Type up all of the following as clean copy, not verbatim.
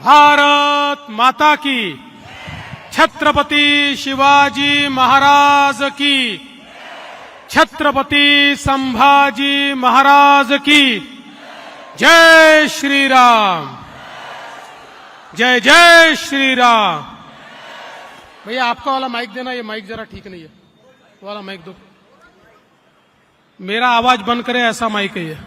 भारत माता की, छत्रपति शिवाजी महाराज की, छत्रपति संभाजी महाराज की। जय श्री राम, जय जय श्री राम। भैया आपका वाला माइक देना, ये माइक जरा ठीक नहीं है, वाला माइक दो। मेरा आवाज बंद करे ऐसा माइक है ये।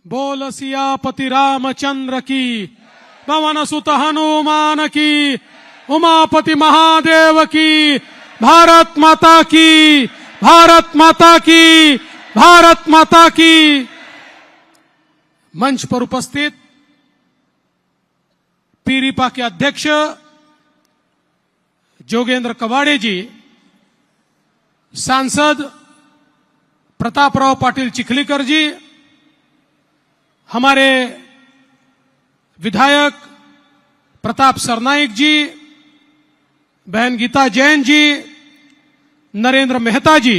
बोल सियापति रामचंद्र की, पवन सुत हनुमान की, उमापति महादेव की। भारत माता की, भारत माता की, भारत माता की। मंच पर उपस्थित पीरीपा के अध्यक्ष जोगेंद्र कवाड़े जी, सांसद प्रतापराव पाटिल चिखलीकर जी, हमारे विधायक प्रताप सरनाईक जी, बहन गीता जैन जी, नरेंद्र मेहता जी,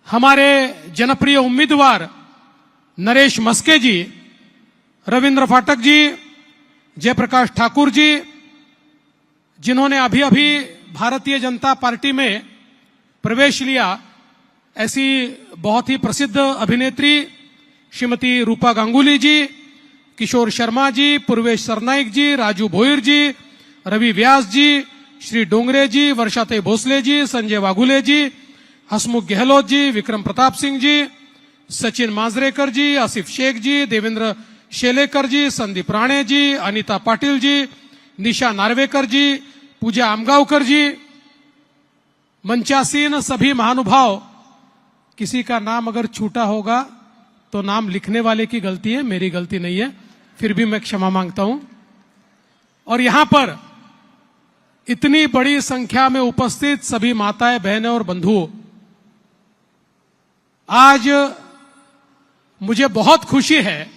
हमारे जनप्रिय उम्मीदवार नरेश मस्के जी, रविंद्र फाटक जी, जयप्रकाश ठाकुर जी, जिन्होंने अभी अभी भारतीय जनता पार्टी में प्रवेश लिया, ऐसी बहुत ही प्रसिद्ध अभिनेत्री श्रीमती रूपा गांगुली जी, किशोर शर्मा जी, पूर्वेश सरनाईक जी, राजू भोईर जी, रवि व्यास जी, श्री डोंगरे जी, वर्षाते भोसले जी, संजय वाघुले जी, हसमुख गहलोत जी, विक्रम प्रताप सिंह जी, सचिन मांजरेकर जी, आसिफ शेख जी, देवेंद्र शेलेकर जी, संदीप राणे जी, अनीता पाटिल जी, निशा नार्वेकर जी, पूजा आमगांवकर जी, मंचासीन सभी महानुभाव। किसी का नाम अगर छूटा होगा तो नाम लिखने वाले की गलती है, मेरी गलती नहीं है, फिर भी मैं क्षमा मांगता हूं। और यहां पर इतनी बड़ी संख्या में उपस्थित सभी माताएं, बहनें और बंधुओं, आज मुझे बहुत खुशी है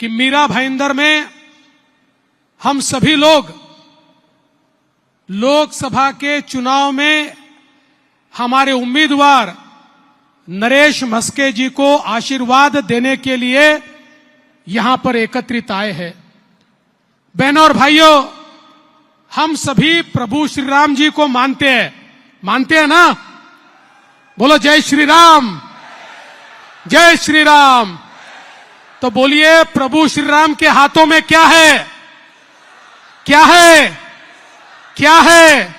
कि मीरा भाईंदर में हम सभी लोग लोकसभा के चुनाव में हमारे उम्मीदवार नरेश मस्के जी को आशीर्वाद देने के लिए यहां पर एकत्रित आए हैं। बहनों और भाइयों, हम सभी प्रभु श्री राम जी को मानते हैं ना? बोलो जय श्री राम, जय श्री राम। तो बोलिए, प्रभु श्री राम के हाथों में क्या है? क्या है? क्या है?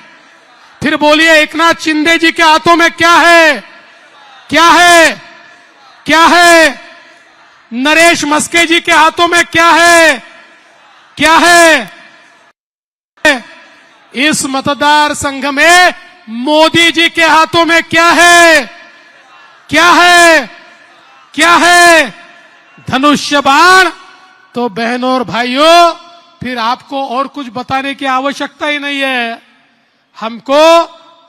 फिर बोलिए, एकनाथ शिंदे जी के हाथों में क्या है? क्या है? क्या है? नरेश मस्के जी के हाथों में क्या है? क्या है? इस मतदार संघ में मोदी जी के हाथों में क्या है? क्या है? क्या है? धनुष्य बाण। तो बहनों और भाइयों, फिर आपको और कुछ बताने की आवश्यकता ही नहीं है। हमको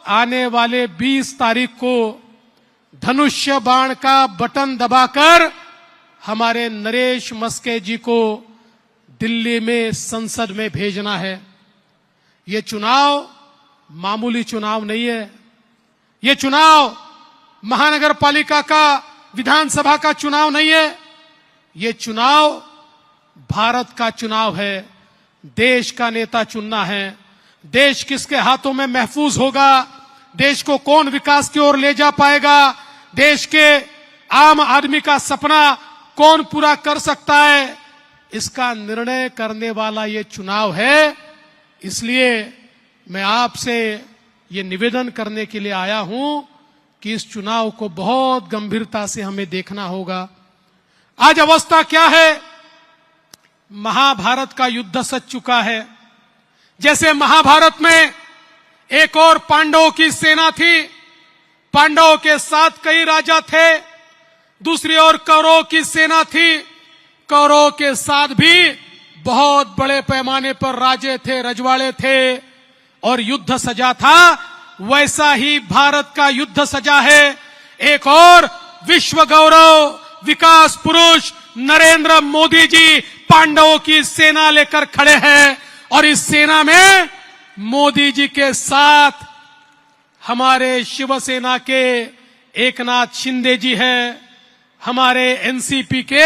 आने वाले 20 तारीख को धनुष्य बाण का बटन दबाकर हमारे नरेश मस्के जी को दिल्ली में संसद में भेजना है। ये चुनाव मामूली चुनाव नहीं है। ये चुनाव महानगर पालिका का, विधानसभा का चुनाव नहीं है। ये चुनाव भारत का चुनाव है। देश का नेता चुनना है। देश किसके हाथों में महफूज होगा, देश को कौन विकास की ओर ले जा पाएगा, देश के आम आदमी का सपना कौन पूरा कर सकता है, इसका निर्णय करने वाला ये चुनाव है। इसलिए मैं आपसे ये निवेदन करने के लिए आया हूं कि इस चुनाव को बहुत गंभीरता से हमें देखना होगा। आज अवस्था क्या है? महाभारत का युद्ध सच चुका है। जैसे महाभारत में एक और पांडवों की सेना थी, पांडवों के साथ कई राजा थे, दूसरी ओर कौरवों की सेना थी, कौरवों के साथ भी बहुत बड़े पैमाने पर राजे थे, रजवाड़े थे और युद्ध सजा था। वैसा ही भारत का युद्ध सजा है। एक और विश्व गौरव, विकास पुरुष नरेंद्र मोदी जी पांडवों की सेना लेकर खड़े हैं और इस सेना में मोदी जी के साथ हमारे शिवसेना के एकनाथ शिंदे जी हैं, हमारे एनसीपी के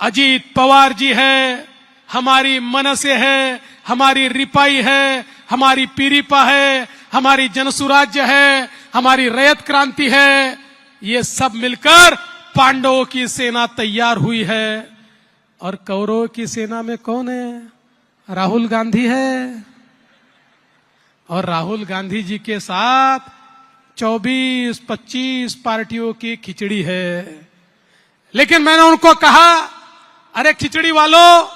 अजीत पवार जी हैं, हमारी मनसे है, हमारी रिपाई है, हमारी पीरिपा है, हमारी जनसुराज्य है, हमारी रैयत क्रांति है। ये सब मिलकर पांडवों की सेना तैयार हुई है। और कौरवों की सेना में कौन है? राहुल गांधी है। और राहुल गांधी जी के साथ 24-25 पार्टियों की खिचड़ी है। लेकिन मैंने उनको कहा, अरे खिचड़ी वालों,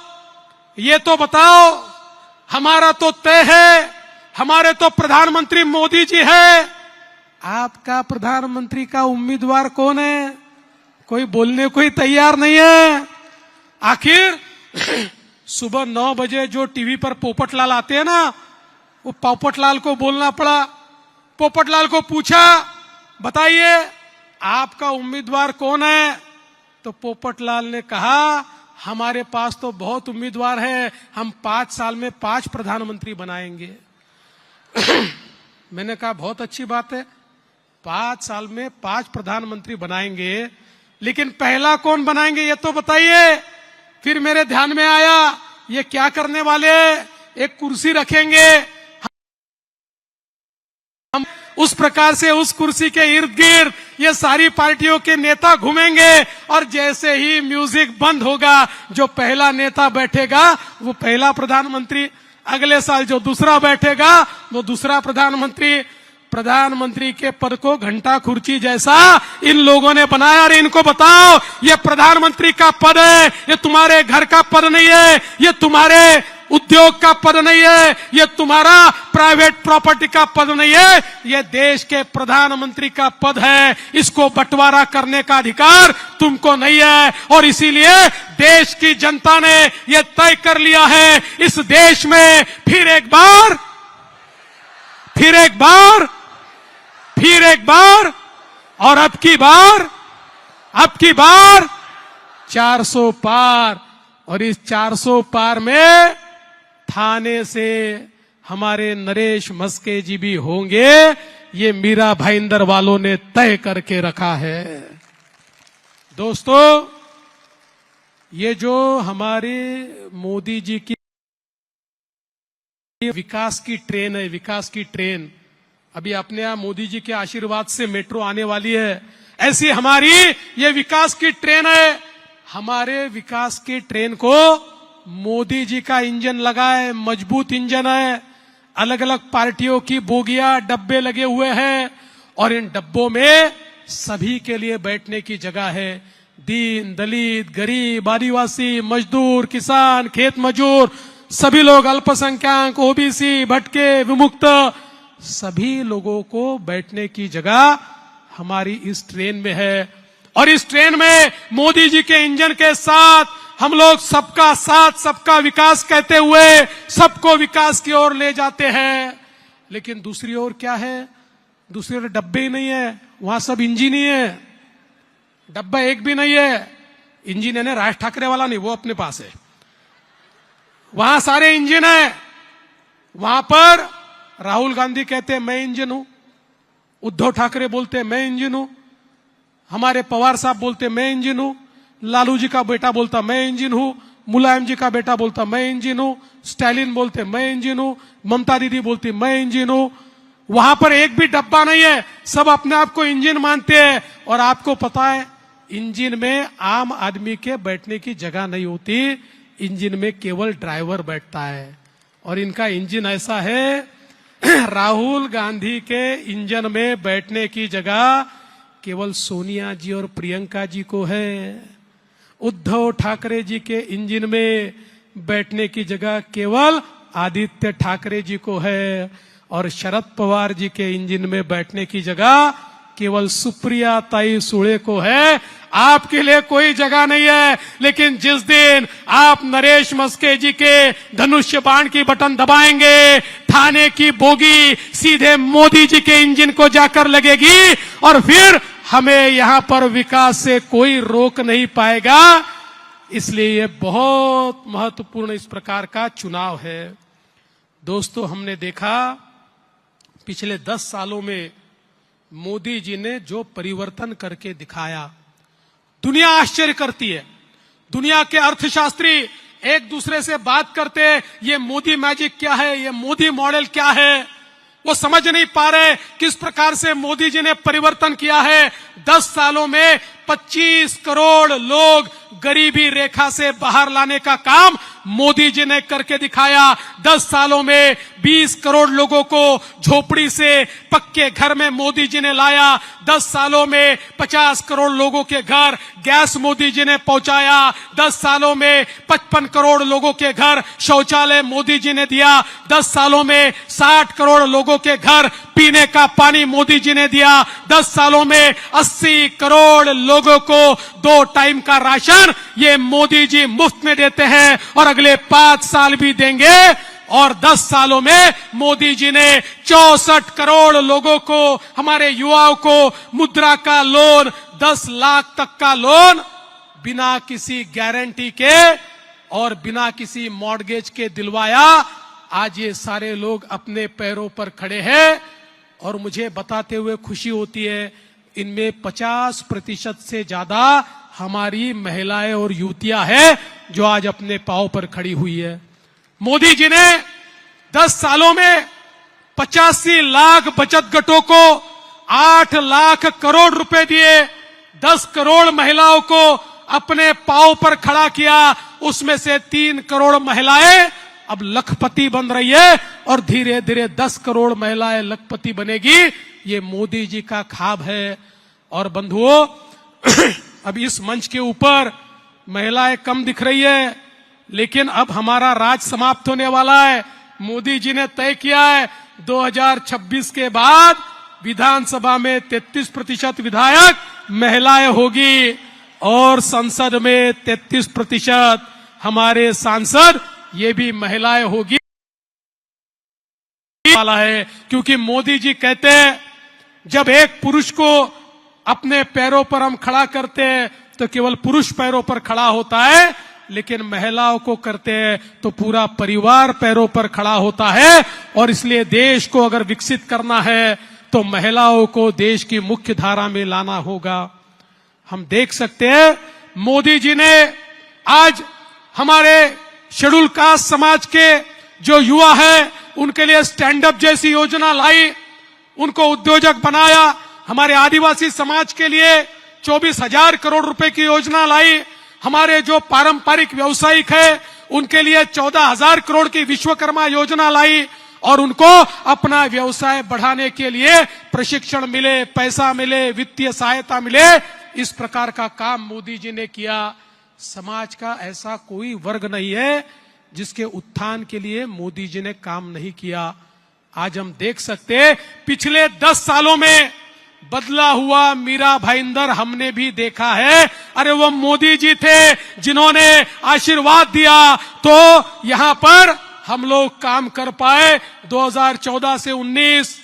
ये तो बताओ, हमारा तो तय है, हमारे तो प्रधानमंत्री मोदी जी है, आपका प्रधानमंत्री का उम्मीदवार कौन है? कोई बोलने को ही तैयार नहीं है। आखिर सुबह 9 बजे जो टीवी पर पोपटलाल आते हैं ना, वो पोपटलाल को बोलना पड़ा। पोपटलाल को पूछा, बताइए आपका उम्मीदवार कौन है? तो पोपटलाल ने कहा, हमारे पास तो बहुत उम्मीदवार है, हम 5 साल में 5 प्रधानमंत्री बनाएंगे। मैंने कहा बहुत अच्छी बात है, 5 साल में 5 प्रधानमंत्री बनाएंगे, लेकिन पहला कौन बनाएंगे ये तो बताइए। फिर मेरे ध्यान में आया, ये क्या करने वाले, एक कुर्सी रखेंगे, हम उस प्रकार से उस कुर्सी के इर्द गिर्द ये सारी पार्टियों के नेता घूमेंगे, और जैसे ही म्यूजिक बंद होगा, जो पहला नेता बैठेगा वो पहला प्रधानमंत्री, अगले साल जो दूसरा बैठेगा वो दूसरा प्रधानमंत्री। प्रधानमंत्री के पद को घंटा खुर्ची जैसा इन लोगों ने बनाया। और इनको बताओ, ये प्रधानमंत्री का पद है, ये तुम्हारे घर का पद नहीं है, ये तुम्हारे उद्योग का पद नहीं है, ये तुम्हारा प्राइवेट प्रॉपर्टी का पद नहीं है, ये देश के प्रधानमंत्री का पद है। इसको बंटवारा करने का अधिकार तुमको नहीं है। और इसीलिए देश की जनता ने ये तय कर लिया है, इस देश में फिर एक बार और अब की बार 400 पार। और इस 400 पार में थाने से हमारे नरेश मस्के जी भी होंगे। ये मीरा भाईंदर वालों ने तय करके रखा है। दोस्तों, ये जो हमारे मोदी जी की विकास की ट्रेन है, विकास की ट्रेन, अभी अपने यहां मोदी जी के आशीर्वाद से मेट्रो आने वाली है, ऐसी हमारी ये विकास की ट्रेन है। हमारे विकास की ट्रेन को मोदी जी का इंजन लगा है, मजबूत इंजन है। अलग अलग पार्टियों की बोगियां, डब्बे लगे हुए हैं, और इन डब्बों में सभी के लिए बैठने की जगह है। दीन, दलित, गरीब, आदिवासी, मजदूर, किसान, खेत मजदूर, सभी लोग, अल्पसंख्यक, ओबीसी, भटके, विमुक्त, सभी लोगों को बैठने की जगह हमारी इस ट्रेन में है। और इस ट्रेन में मोदी जी के इंजन के साथ हम लोग सबका साथ, सबका विकास कहते हुए सबको विकास की ओर ले जाते हैं। लेकिन दूसरी ओर क्या है? दूसरी ओर डब्बे ही नहीं है, वहां सब इंजन ही है, डब्बा एक भी नहीं है। इंजन यानी राज ठाकरे वाला नहीं, वो अपने पास है, वहां सारे इंजन है। वहां पर राहुल गांधी कहते हैं मैं इंजन हूं, उद्धव ठाकरे बोलते हैं मैं इंजन हूं, हमारे पवार साहब बोलते मैं इंजन हूं, लालू जी का बेटा बोलता मैं इंजन हूं, मुलायम जी का बेटा बोलता मैं इंजन हूं, स्टालिन बोलते मैं इंजन हूं, ममता दीदी बोलती मैं इंजन हूं। वहां पर एक भी डब्बा नहीं है, सब अपने आप को इंजन मानते हैं। और आपको पता है, इंजन में आम आदमी के बैठने की जगह नहीं होती, इंजन में केवल ड्राइवर बैठता है। और इनका इंजन ऐसा है, राहुल गांधी के इंजन में बैठने की जगह केवल सोनिया जी और प्रियंका जी को है। उद्धव ठाकरे जी के इंजन में बैठने की जगह केवल आदित्य ठाकरे जी को है। और शरद पवार जी के इंजन में बैठने की जगह केवल सुप्रिया ताई सुळे को है। आपके लिए कोई जगह नहीं है। लेकिन जिस दिन आप नरेश मस्के जी के धनुष्य बाण की बटन दबाएंगे, थाने की बोगी सीधे मोदी जी के इंजन को जाकर लगेगी, और फिर हमें यहां पर विकास से कोई रोक नहीं पाएगा। इसलिए ये बहुत महत्वपूर्ण इस प्रकार का चुनाव है। दोस्तों, हमने देखा पिछले 10 सालों में मोदी जी ने जो परिवर्तन करके दिखाया, दुनिया आश्चर्य करती है। दुनिया के अर्थशास्त्री एक दूसरे से बात करते हैं, ये मोदी मैजिक क्या है, ये मोदी मॉडल क्या है। वो समझ नहीं पा रहे किस प्रकार से मोदी जी ने परिवर्तन किया है। 10 सालों में 25 करोड़ लोग गरीबी रेखा से बाहर लाने का काम मोदी जी ने करके दिखाया। 10 सालों में 20 करोड़ लोगों को झोपड़ी से पक्के घर में मोदी जी ने लाया। 10 सालों में 50 करोड़ लोगों के घर गैस मोदी जी ने पहुंचाया। 10 सालों में 55 करोड़ लोगों के घर शौचालय मोदी जी ने दिया। 10 सालों में 60 करोड़ लोगों के घर पीने का पानी मोदी जी ने दिया। 10 सालों में 80 करोड़ लोगों को 2 टाइम का राशन ये मोदी जी मुफ्त में देते हैं और अगले 5 साल भी देंगे। और 10 सालों में मोदी जी ने 64 करोड़ लोगों को, हमारे युवाओं को मुद्रा का लोन, 10 लाख तक का लोन बिना किसी गारंटी के और बिना किसी मॉर्गेज के दिलवाया। आज ये सारे लोग अपने पैरों पर खड़े हैं और मुझे बताते हुए खुशी होती है, इनमें 50% से ज्यादा हमारी महिलाएं और युवतियां हैं जो आज अपने पांव पर खड़ी हुई है। मोदी जी ने 10 सालों में 85 लाख बचत गटों को 8 लाख करोड़ रुपए दिए। 10 करोड़ महिलाओं को अपने पांव पर खड़ा किया। उसमें से 3 करोड़ महिलाएं अब लखपति बन रही है और धीरे धीरे 10 करोड़ महिलाएं लखपति बनेगी। ये मोदी जी का ख्वाब है। और बंधुओं, अब इस मंच के ऊपर महिलाएं कम दिख रही है, लेकिन अब हमारा राज समाप्त होने वाला है। मोदी जी ने तय किया है 2026 के बाद विधानसभा में 33% विधायक महिलाएं होगी और संसद में 33% हमारे सांसद ये भी महिलाएं होगी वाला है। क्योंकि मोदी जी कहते हैं जब एक पुरुष को अपने पैरों पर हम खड़ा करते हैं तो केवल पुरुष पैरों पर खड़ा होता है, लेकिन महिलाओं को करते हैं तो पूरा परिवार पैरों पर खड़ा होता है। और इसलिए देश को अगर विकसित करना है तो महिलाओं को देश की मुख्य धारा में लाना होगा। हम देख सकते हैं मोदी जी ने आज हमारे शेड्यूल कास्ट समाज के जो युवा है उनके लिए स्टैंड अप जैसी योजना लाई, उनको उद्योजक बनाया। हमारे आदिवासी समाज के लिए 24,000 करोड़ रुपए की योजना लाई। हमारे जो पारंपरिक व्यवसायिक है उनके लिए 14,000 करोड़ की विश्वकर्मा योजना लाई और उनको अपना व्यवसाय बढ़ाने के लिए प्रशिक्षण मिले, पैसा मिले, वित्तीय सहायता मिले। इस प्रकार का काम मोदी जी ने किया। समाज का ऐसा कोई वर्ग नहीं है जिसके उत्थान के लिए मोदी जी ने काम नहीं किया। आज हम देख सकते हैं पिछले 10 सालों में बदला हुआ मीरा भाईंदर हमने भी देखा है। अरे वो मोदी जी थे जिन्होंने आशीर्वाद दिया तो यहां पर हम लोग काम कर पाए। 2014 से 19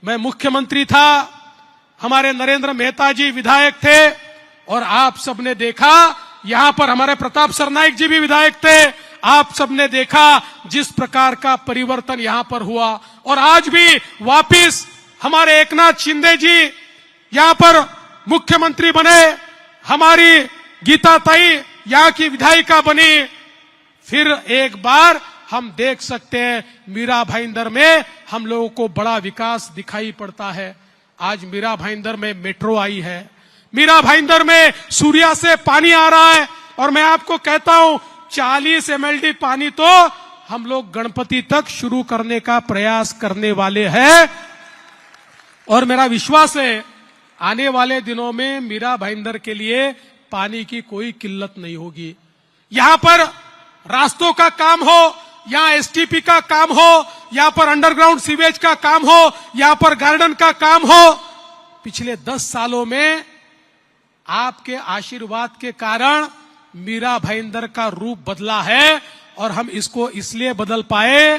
मैं मुख्यमंत्री था, हमारे नरेंद्र मेहता जी विधायक थे और आप सबने देखा यहां पर हमारे प्रताप सरनाइक जी भी विधायक थे। आप सबने देखा जिस प्रकार का परिवर्तन यहां पर हुआ। और आज भी वापिस हमारे एकनाथ शिंदे जी यहां पर मुख्यमंत्री बने, हमारी गीता ताई यहां की विधायिका बनी। फिर एक बार हम देख सकते हैं मीरा भाईंदर में हम लोगों को बड़ा विकास दिखाई पड़ता है। आज मीरा भाईंदर में मेट्रो आई है, मीरा भाईंदर में सूर्या से पानी आ रहा है। और मैं आपको कहता हूं 40 MLD पानी तो हम लोग गणपति तक शुरू करने का प्रयास करने वाले हैं। और मेरा विश्वास है आने वाले दिनों में मीरा भाईंदर के लिए पानी की कोई किल्लत नहीं होगी। यहां पर रास्तों का काम हो, यहां STP का काम हो, यहां पर अंडरग्राउंड सीवेज का काम हो, यहां पर गार्डन का काम हो। पिछले 10 सालों में आपके आशीर्वाद के कारण मीरा भाईंदर का रूप बदला है। और हम इसको इसलिए बदल पाए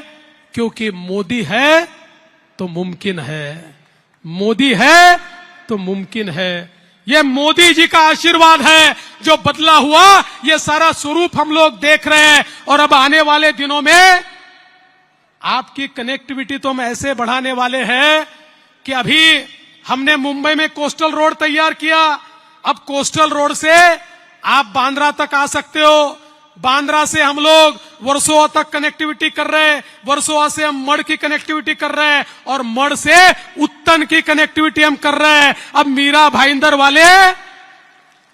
क्योंकि मोदी है तो मुमकिन है, मोदी है तो मुमकिन है। ये मोदी जी का आशीर्वाद है जो बदला हुआ, ये सारा स्वरूप हम लोग देख रहे हैं। और अब आने वाले दिनों में आपकी कनेक्टिविटी तो हम ऐसे बढ़ाने वाले हैं कि अभी हमने मुंबई में कोस्टल रोड तैयार किया। अब कोस्टल रोड से आप बांद्रा तक आ सकते हो। बांद्रा से हम लोग वर्सोवा तक कनेक्टिविटी कर रहे हैं, वर्सोवा से हम मड़ की कनेक्टिविटी कर रहे हैं और मड़ से उत्तन की कनेक्टिविटी हम कर रहे हैं। अब मीरा भाईंदर वाले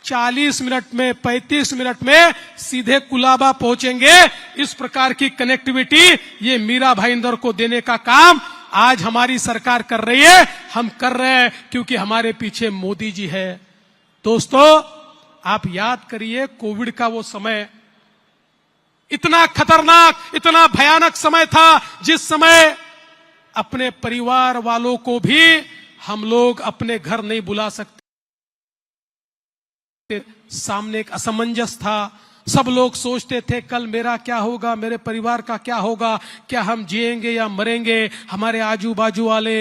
40 मिनट में 35 मिनट में सीधे कुलाबा पहुंचेंगे। इस प्रकार की कनेक्टिविटी ये मीरा भाईंदर को देने का काम आज हमारी सरकार कर रही है। हम कर रहे हैं क्योंकि हमारे पीछे मोदी जी है। दोस्तों, आप याद करिए कोविड का वो समय इतना खतरनाक, इतना भयानक समय था जिस समय अपने परिवार वालों को भी हम लोग अपने घर नहीं बुला सकते। सामने एक असमंजस था। सब लोग सोचते थे कल मेरा क्या होगा, मेरे परिवार का क्या होगा, क्या हम जिएंगे या मरेंगे। हमारे आजू बाजू वाले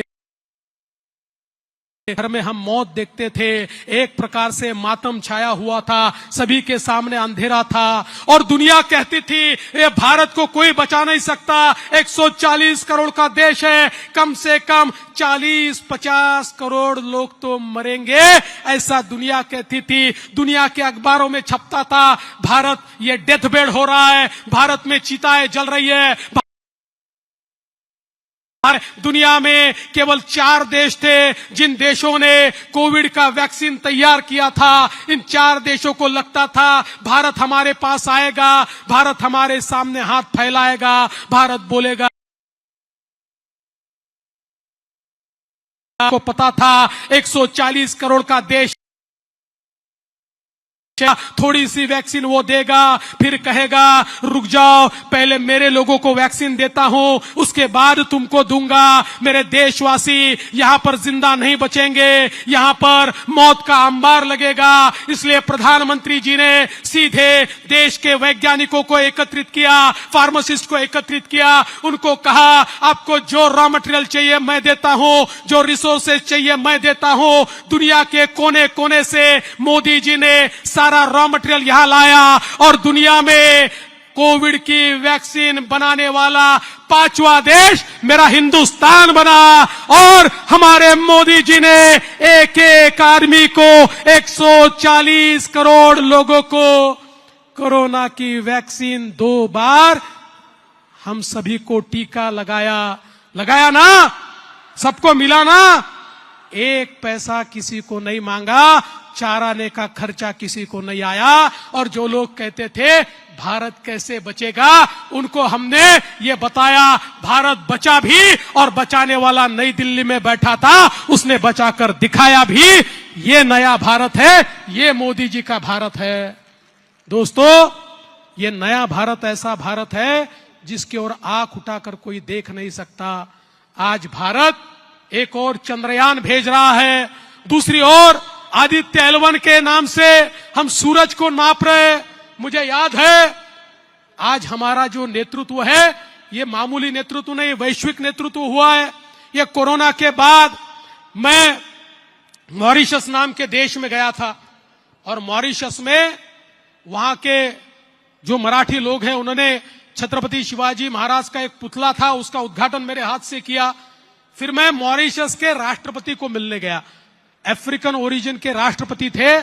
घर में हम मौत देखते थे। एक प्रकार से मातम छाया हुआ था, सभी के सामने अंधेरा था और दुनिया कहती थी ये भारत को कोई बचा नहीं सकता। 140 करोड़ का देश है, कम से कम 40-50 करोड़ लोग तो मरेंगे, ऐसा दुनिया कहती थी। दुनिया के अखबारों में छपता था भारत ये डेथ बेड हो रहा है, भारत में चिताएं जल रही है। दुनिया में केवल 4 देश थे जिन देशों ने कोविड का वैक्सीन तैयार किया था। इन 4 देशों को लगता था भारत हमारे पास आएगा, भारत हमारे सामने हाथ फैलाएगा, भारत बोलेगा। को पता था 140 करोड़ का देश, थोड़ी सी वैक्सीन वो देगा, फिर कहेगा रुक जाओ पहले मेरे लोगों को वैक्सीन देता हूं, उसके बाद तुमको दूंगा। मेरे देशवासी यहां पर जिंदा नहीं बचेंगे, यहां पर मौत का अंबार लगेगा। इसलिए प्रधानमंत्री जी ने सीधे देश के वैज्ञानिकों को एकत्रित किया, फार्मासिस्ट को एकत्रित किया, उनको कहा आपको जो रॉ मटेरियल चाहिए मैं देता हूं, जो रिसोर्सेज चाहिए मैं देता हूं। दुनिया के कोने कोने से मोदी जी ने सारा रॉ मटेरियल यहां लाया और दुनिया में कोविड की वैक्सीन बनाने वाला 5वां देश मेरा हिंदुस्तान बना। और हमारे मोदी जी ने एक एक आदमी को 140 करोड़ लोगों को कोरोना की वैक्सीन 2 बार हम सभी को टीका लगाया ना, सबको मिला ना। 1 पैसा किसी को नहीं मांगा, चाराने का खर्चा किसी को नहीं आया। और जो लोग कहते थे भारत कैसे बचेगा, उनको हमने ये बताया भारत बचा भी, और बचाने वाला नई दिल्ली में बैठा था, उसने बचाकर दिखाया भी। ये नया भारत है, ये मोदी जी का भारत है। दोस्तों, ये नया भारत ऐसा भारत है जिसकी ओर आंख उठाकर कोई देख नहीं सकता। आज भारत एक और चंद्रयान भेज रहा है, दूसरी ओर आदित्य L1 के नाम से हम सूरज को नाप रहे। मुझे याद है आज हमारा जो नेतृत्व है ये मामूली नेतृत्व नहीं, वैश्विक नेतृत्व हुआ है। ये कोरोना के बाद मैं मॉरिशस नाम के देश में गया था और मॉरिशस में वहां के जो मराठी लोग हैं उन्होंने छत्रपति शिवाजी महाराज का एक पुतला था, उसका उद्घाटन मेरे हाथ से किया। फिर मैं मॉरिशस के राष्ट्रपति को मिलने गया, अफ्रीकन ओरिजिन के राष्ट्रपति थे।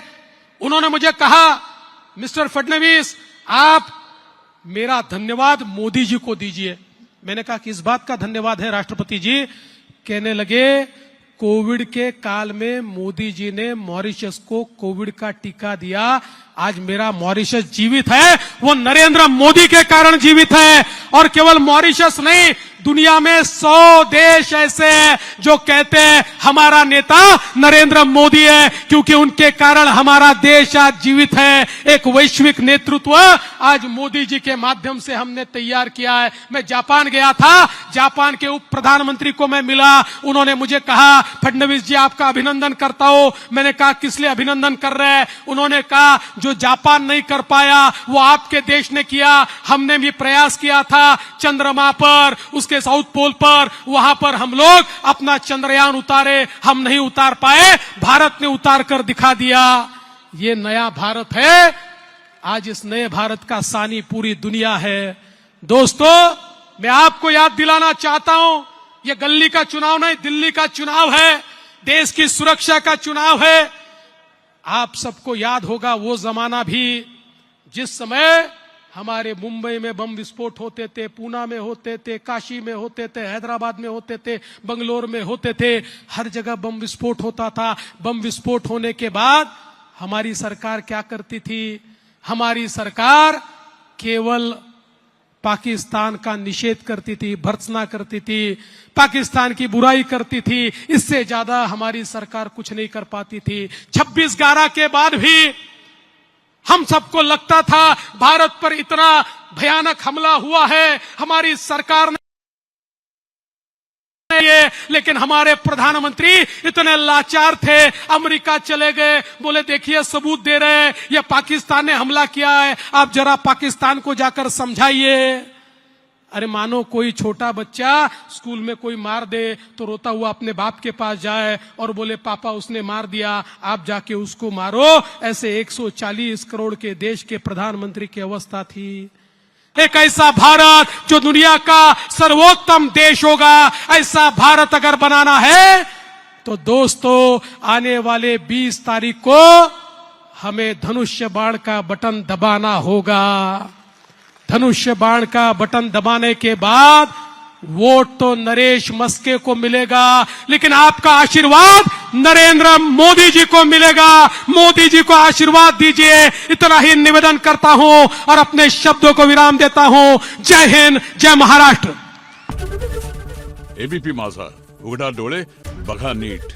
उन्होंने मुझे कहा मिस्टर फडणवीस आप मेरा धन्यवाद मोदी जी को दीजिए। मैंने कहा किस बात का धन्यवाद है राष्ट्रपति जी? कहने लगे कोविड के काल में मोदी जी ने मॉरिशस को कोविड का टीका दिया। आज मेरा मॉरिशस जीवित है, वो नरेंद्र मोदी के कारण जीवित है। और केवल मॉरिशस नहीं, दुनिया में 100 देश ऐसे हैं जो कहते हैं हमारा नेता नरेंद्र मोदी है, क्योंकि उनके कारण हमारा देश आज जीवित है। एक वैश्विक नेतृत्व आज मोदी जी के माध्यम से हमने तैयार किया है। मैं जापान गया था, जापान के उप प्रधानमंत्री को मैं मिला। उन्होंने मुझे कहा फडणवीस जी आपका अभिनंदन करता हूं। मैंने कहा किस लिए अभिनंदन कर रहे हैं? उन्होंने कहा जो जापान नहीं कर पाया वो आपके देश ने किया। हमने भी प्रयास किया था चंद्रमा पर, उसके साउथ पोल पर, वहां पर हम लोग अपना चंद्रयान उतारे, हम नहीं उतार पाए, भारत ने उतार कर दिखा दिया। ये नया भारत है। आज इस नए भारत का सानी पूरी दुनिया है। दोस्तों, मैं आपको याद दिलाना चाहता हूं, यह गली का चुनाव नहीं, दिल्ली का चुनाव है, देश की सुरक्षा का चुनाव है। आप सबको याद होगा वो जमाना भी जिस समय हमारे मुंबई में बम विस्फोट होते थे, पूना में होते थे, काशी में होते थे, हैदराबाद में होते थे, बंगलोर में होते थे, हर जगह बम विस्फोट होता था। बम विस्फोट होने के बाद हमारी सरकार क्या करती थी? हमारी सरकार केवल पाकिस्तान का निषेध करती थी, भर्त्सना करती थी, पाकिस्तान की बुराई करती थी। इससे ज्यादा हमारी सरकार कुछ नहीं कर पाती थी। 26/11 के बाद भी हम सबको लगता था भारत पर इतना भयानक हमला हुआ है, हमारी सरकार ने ये, लेकिन हमारे प्रधानमंत्री इतने लाचार थे, अमेरिका चले गए, बोले देखिए सबूत दे रहे हैं, ये पाकिस्तान ने हमला किया है, आप जरा पाकिस्तान को जाकर समझाइए। अरे मानो कोई छोटा बच्चा स्कूल में कोई मार दे तो रोता हुआ अपने बाप के पास जाए और बोले पापा उसने मार दिया, आप जाके उसको मारो। ऐसे 140 करोड़ के देश के प्रधानमंत्री की अवस्था थी। एक ऐसा भारत जो दुनिया का सर्वोत्तम देश होगा, ऐसा भारत अगर बनाना है तो दोस्तों आने वाले 20 तारीख को हमें धनुष्य बाण का बटन दबाना होगा। धनुष्य बाण का बटन दबाने के बाद वोट तो नरेश मस्के को मिलेगा, लेकिन आपका आशीर्वाद नरेंद्र मोदी जी को मिलेगा। मोदी जी को आशीर्वाद दीजिए, इतना ही निवेदन करता हूं और अपने शब्दों को विराम देता हूं। जय हिंद, जय महाराष्ट्र। एबीपी माझा, उघडा डोळे बघा नीट।